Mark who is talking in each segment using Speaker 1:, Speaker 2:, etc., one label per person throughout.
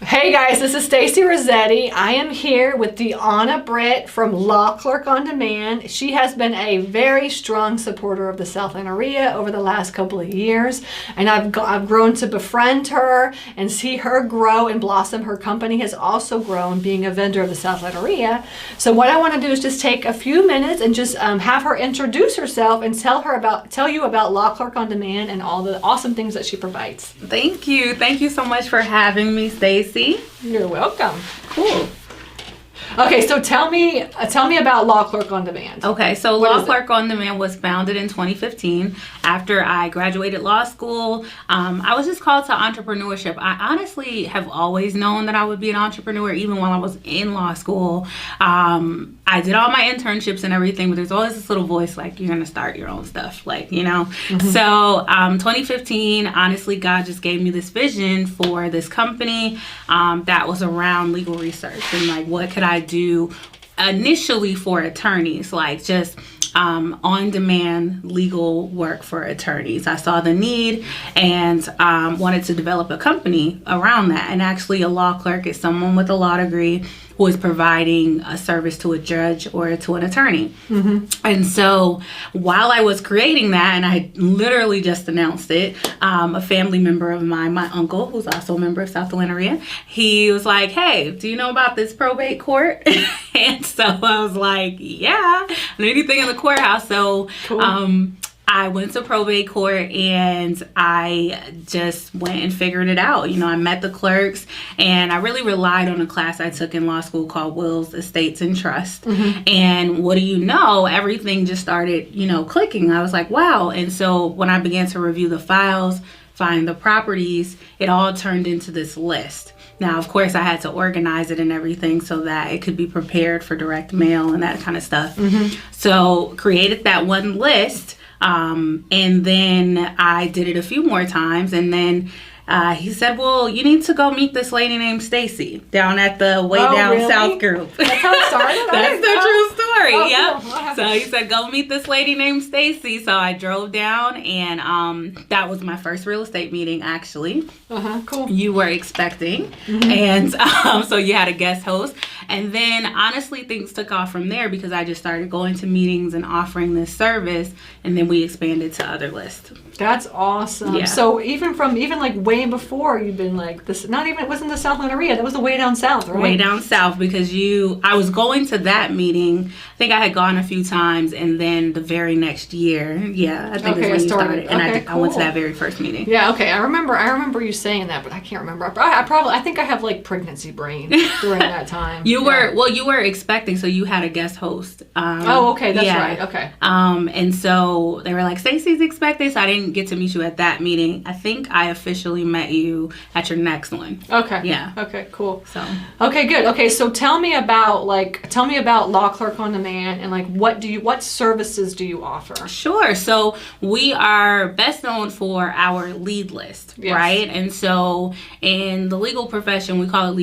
Speaker 1: Hey guys, this is Stacy Rossetti. I am here with DeOnna Britt from Law Clerk on Demand. She has been a very strong supporter of the Southland area over the last couple of years, and I've grown to befriend her and see her grow and blossom. Her company has also grown, being a vendor of the Southland area. So what I want to do is just take a few minutes and just have her introduce herself and tell you about Law Clerk on Demand and all the awesome things that she provides.
Speaker 2: Thank you. Thank you so much for having me, Stacy.
Speaker 1: You're welcome.
Speaker 2: Cool.
Speaker 1: Okay, so tell me about Law Clerk on Demand.
Speaker 2: Okay, so Law Clerk on Demand was founded in 2015 after I graduated law school. I was just called to entrepreneurship. I honestly have always known that I would be an entrepreneur, even while I was in law school. I did all my internships and everything, but there's always this little voice like, you're going to start your own stuff, like, you know. Mm-hmm. So 2015, honestly, God just gave me this vision for this company that was around legal research and like, what could I do initially for attorneys, like just on-demand legal work for attorneys. I saw the need and wanted to develop a company around that. And actually, a law clerk is someone with a law degree who is providing a service to a judge or to an attorney. Mm-hmm. And so while I was creating that, and I literally just announced it, a family member of mine, my uncle, who's also a member of South Atlanta, he was like, hey, do you know about this probate court? And so I was like, yeah, anything in the courthouse. So cool. I went to probate court and I just went and figured it out. You know, I met the clerks and I really relied on a class I took in law school called Wills, Estates, and Trust. Mm-hmm. And what do you know? Everything just started, you know, clicking. I was like, wow. And so when I began to review the files, find the properties, it all turned into this list. Now, of course, I had to organize it and everything so that it could be prepared for direct mail and that kind of stuff. Mm-hmm. So created that one list. And then I did it a few more times. And then he said, well, you need to go meet this lady named Stacy down at the Way Down
Speaker 1: really?
Speaker 2: South group.
Speaker 1: That's how it started?
Speaker 2: That's the true story.
Speaker 1: Oh,
Speaker 2: yep.
Speaker 1: Cool.
Speaker 2: So he said, go meet this lady named Stacy. So I drove down and that was my first real estate meeting, actually.
Speaker 1: Cool.
Speaker 2: You were expecting. Mm-hmm. And so you had a guest host. And then honestly, things took off from there because I just started going to meetings and offering this service. And then we expanded to other lists.
Speaker 1: That's awesome. Yeah. So even like way before, you've been like this, it wasn't the Southland area, that was the Way Down South, right?
Speaker 2: Way Down South, because I was going to that meeting. I think I had gone a few times, and then the very next year, I think is when you started. And I went to that very first meeting.
Speaker 1: Yeah, okay. I remember you saying that, but I can't remember. I think I have like pregnancy brain during that time.
Speaker 2: You were expecting, so you had a guest host.
Speaker 1: Okay, that's right. Okay.
Speaker 2: And so they were like, Stacey's expecting, so I didn't get to meet you at that meeting. I think I officially met you at your next one.
Speaker 1: Okay.
Speaker 2: Yeah.
Speaker 1: Okay, cool.
Speaker 2: So.
Speaker 1: Okay, good. Okay, so tell me about Law Clerk on Demand and like what services do you offer?
Speaker 2: Sure. So we are best known for our lead list, yes. Right? And so in the legal profession, we call it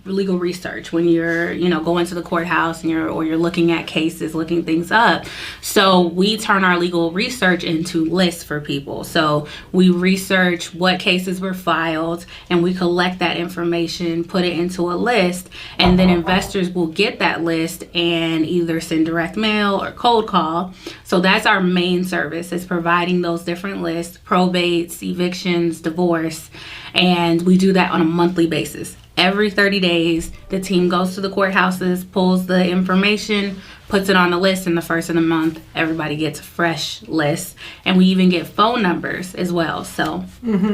Speaker 2: legal research when you're, going to the courthouse and you're looking at cases, looking things up. So we turn our legal research into lists for people. So we research what cases were filed and we collect that information, put it into a list, and then investors will get that list and either send direct mail or cold call. So that's our main service, is providing those different lists, probates, evictions, divorce, and we do that on a monthly basis. Every 30 days, the team goes to the courthouses, pulls the information, puts it on the list, and the first of the month, everybody gets a fresh list. And we even get phone numbers as well. So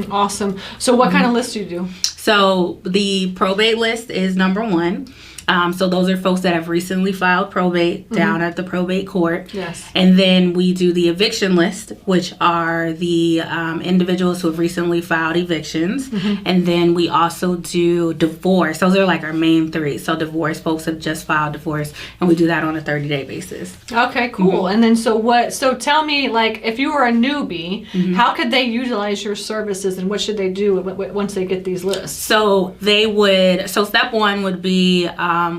Speaker 1: awesome. So what kind of list do you do?
Speaker 2: So the probate list is number one. So those are folks that have recently filed probate down at the probate court.
Speaker 1: Yes.
Speaker 2: And then we do the eviction list, which are the individuals who have recently filed evictions. Mm-hmm. And then we also do divorce. Those are like our main three. So divorce, folks have just filed divorce, and we do that on a 30-day basis.
Speaker 1: Okay, cool. Mm-hmm. And then so tell me, like, if you were a newbie, how could they utilize your services and what should they do once they get these lists?
Speaker 2: So step one would be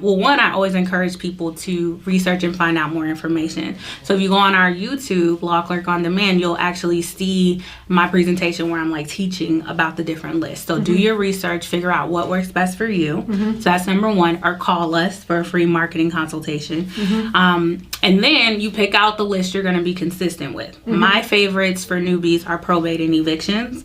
Speaker 2: one, I always encourage people to research and find out more information. So if you go on our YouTube, Law Clerk on Demand, you'll actually see my presentation where I'm like teaching about the different lists. So do your research, figure out what works best for you. So that's number one, or call us for a free marketing consultation. And then you pick out the list you're going to be consistent with. My favorites for newbies are probate and evictions,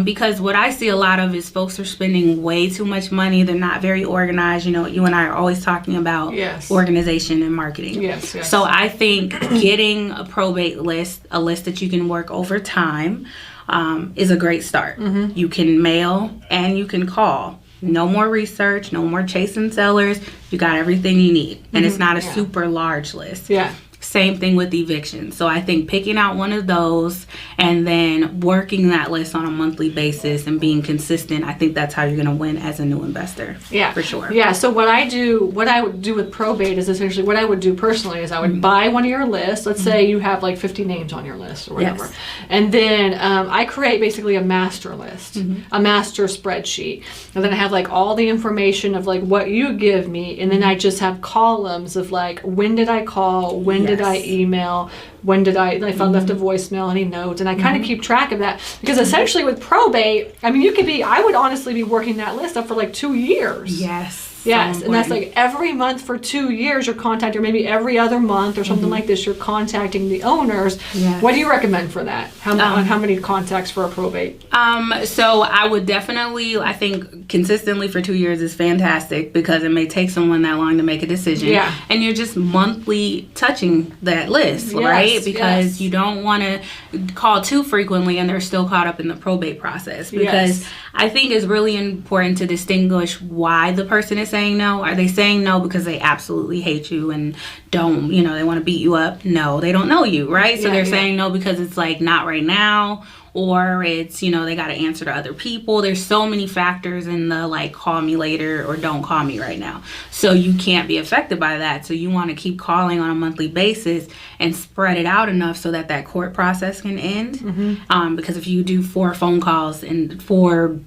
Speaker 2: because what I see a lot of is folks are spending way too much money. They're not very organized. You know, you and I are always talking about organization and marketing. So I think getting a probate list, a list that you can work over time, is a great start. You can mail and you can call. No more research, no more chasing sellers. You got everything you need. And it's not a super large list. Same thing with evictions. So I think picking out one of those and then working that list on a monthly basis and being consistent, I think that's how you're going to win as a new investor. For sure.
Speaker 1: So what I would do with probate is essentially what I would do personally is I would buy one of your lists. Let's say you have like 50 names on your list or whatever. And then I create basically a master list, a master spreadsheet. And then I have like all the information of like what you give me. And then I just have columns of like, when did I call? When did I email? When did if I left a voicemail, any notes, and I kind of keep track of that, because essentially with probate, I mean, I would honestly be working that list up for like 2 years. Yes, and that's like every month for 2 years you're contacting, or maybe every other month or something like this, you're contacting the owners. What do you recommend for that? How many contacts for a probate?
Speaker 2: So I would definitely, I think consistently for 2 years is fantastic, because it may take someone that long to make a decision. And you're just monthly touching that list, right? Because you don't want to call too frequently and they're still caught up in the probate process. Because I think it's really important to distinguish why the person is saying no. Are they saying no because they absolutely hate you and don't, they want to beat you up? No, they don't know you, right? So they're saying no because it's like not right now, or it's, they got to answer to other people. There's so many factors in the like call me later or don't call me right now. So you can't be affected by that. So you want to keep calling on a monthly basis and spread it out enough so that court process can end. Because if you do 4 phone calls and 4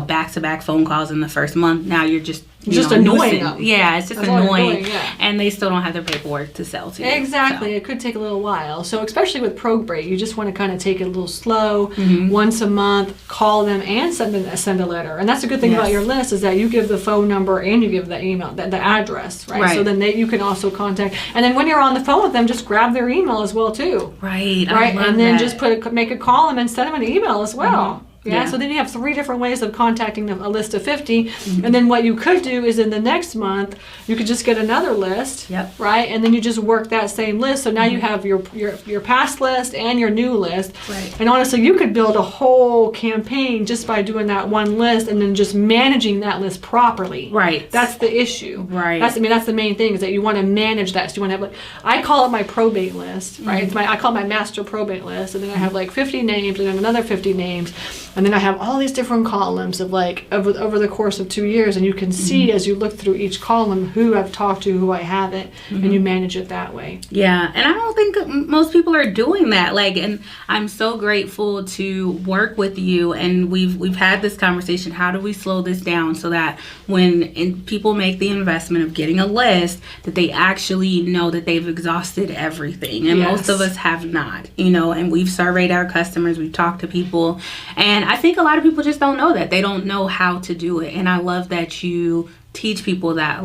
Speaker 2: back-to-back phone calls in the first month, now you're just
Speaker 1: annoying them.
Speaker 2: It's just annoying. And they still don't have their paperwork to sell to you.
Speaker 1: Exactly. So. It could take a little while. So especially with probate, you just want to kind of take it a little slow. Once a month, call them and send a letter. And that's a good thing about your list, is that you give the phone number and you give the email, the address, right? So then you can also contact. And then when you're on the phone with them, just grab their email as well too.
Speaker 2: Right.
Speaker 1: And then just make a call them and send them an email as well. So then you have 3 different ways of contacting a list of 50. And then what you could do is in the next month, you could just get another list, right? And then you just work that same list. So now you have your past list and your new list. And honestly, you could build a whole campaign just by doing that one list and then just managing that list properly. That's the issue. That's the main thing, is that you want to manage that. So you want to have I call it my probate list, right? I call it my master probate list, and then I have like 50 names and then another 50 names. And then I have all these different columns of over the course of 2 years, and you can see as you look through each column who I've talked to, who I haven't, and you manage it that way.
Speaker 2: And I don't think most people are doing that. And I'm so grateful to work with you, and we've had this conversation. How do we slow this down so that when people make the investment of getting a list, that they actually know that they've exhausted everything? And most of us have not, and we've surveyed our customers, we've talked to people, and I think a lot of people just don't know that. They don't know how to do it. And I love that you teach people that,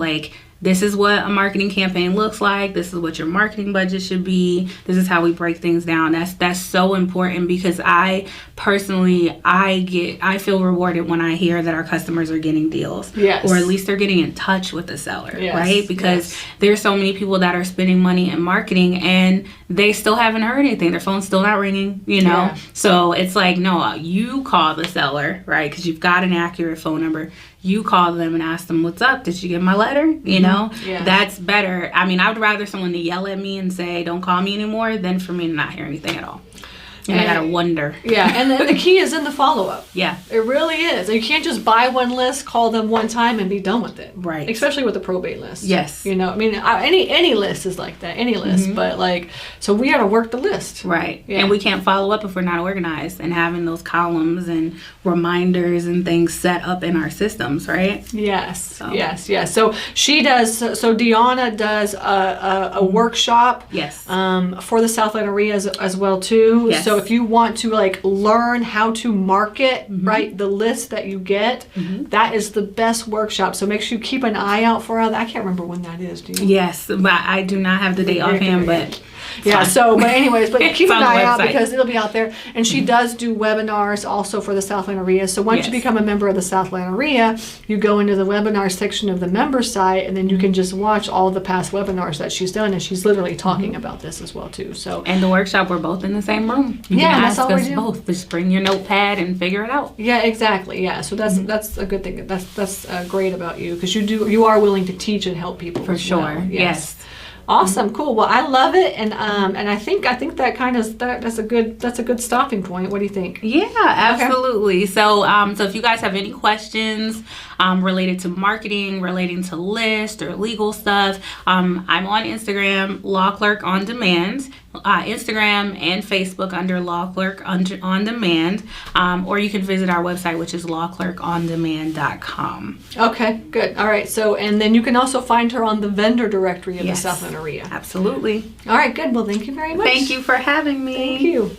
Speaker 2: this is what a marketing campaign looks like. This is what your marketing budget should be. This is how we break things down. That's so important, because I personally, I feel rewarded when I hear that our customers are getting deals. Or at least they're getting in touch with the seller, right? Because there's so many people that are spending money in marketing and they still haven't heard anything. Their phone's still not ringing, So it's like, no, you call the seller, right? Because you've got an accurate phone number. You call them and ask them, what's up? Did you get my letter? That's better. I mean, I would rather someone to yell at me and say, don't call me anymore, than for me to not hear anything at all. And I gotta wonder.
Speaker 1: Yeah, and then the key is in the follow-up.
Speaker 2: Yeah.
Speaker 1: It really is. You can't just buy one list, call them one time, and be done with it.
Speaker 2: Right.
Speaker 1: Especially with the probate list.
Speaker 2: Yes.
Speaker 1: You know, I mean, any list is like that, any list. But like, so we got to work the list.
Speaker 2: Right.
Speaker 1: Yeah.
Speaker 2: And we can't follow up if we're not organized and having those columns and reminders and things set up in our systems, right?
Speaker 1: Yes. Yes. So she does. So DeOnna does a workshop.
Speaker 2: Yes.
Speaker 1: For the Southland area as well too.
Speaker 2: Yes.
Speaker 1: So if you want to like learn how to market right the list that you get, that is the best workshop. So make sure you keep an eye out for that. I can't remember when that is. Do you?
Speaker 2: Yes, but I do not have the date offhand, but
Speaker 1: yeah. So, but anyways, but keep
Speaker 2: It's
Speaker 1: an
Speaker 2: on the
Speaker 1: eye out
Speaker 2: website.
Speaker 1: because it'll be out there. And she does do webinars also for the Southland area. So once you
Speaker 2: Yes.
Speaker 1: become a member of the Southland area, you go into the webinar section of the member site, and then you can just watch all the past webinars that she's done. And she's literally talking about this as well too. So
Speaker 2: and the workshop, we're both in the same room. You
Speaker 1: Yeah,
Speaker 2: can
Speaker 1: that's
Speaker 2: ask
Speaker 1: all we
Speaker 2: us
Speaker 1: do.
Speaker 2: both. Just bring your notepad and figure it out.
Speaker 1: yeah, exactly. Yeah. So that's a good thing. That's great about you because you are willing to teach and help people
Speaker 2: For
Speaker 1: as
Speaker 2: sure.
Speaker 1: well.
Speaker 2: Yes.
Speaker 1: Awesome, cool. Well, I love it, and I think that kind of that's a good stopping point. What do you think?
Speaker 2: Yeah, absolutely. So, so if you guys have any questions related to marketing, relating to list or legal stuff, I'm on Instagram, Law Clerk on Demand, Instagram and Facebook under Law Clerk on Demand, or you can visit our website, which is lawclerkondemand.com.
Speaker 1: Okay, good. All right. So, and then you can also find her on the vendor directory of
Speaker 2: Yes.
Speaker 1: the Southland area.
Speaker 2: Absolutely.
Speaker 1: All right, good. Well, thank you very much.
Speaker 2: Thank you for having me.
Speaker 1: Thank you.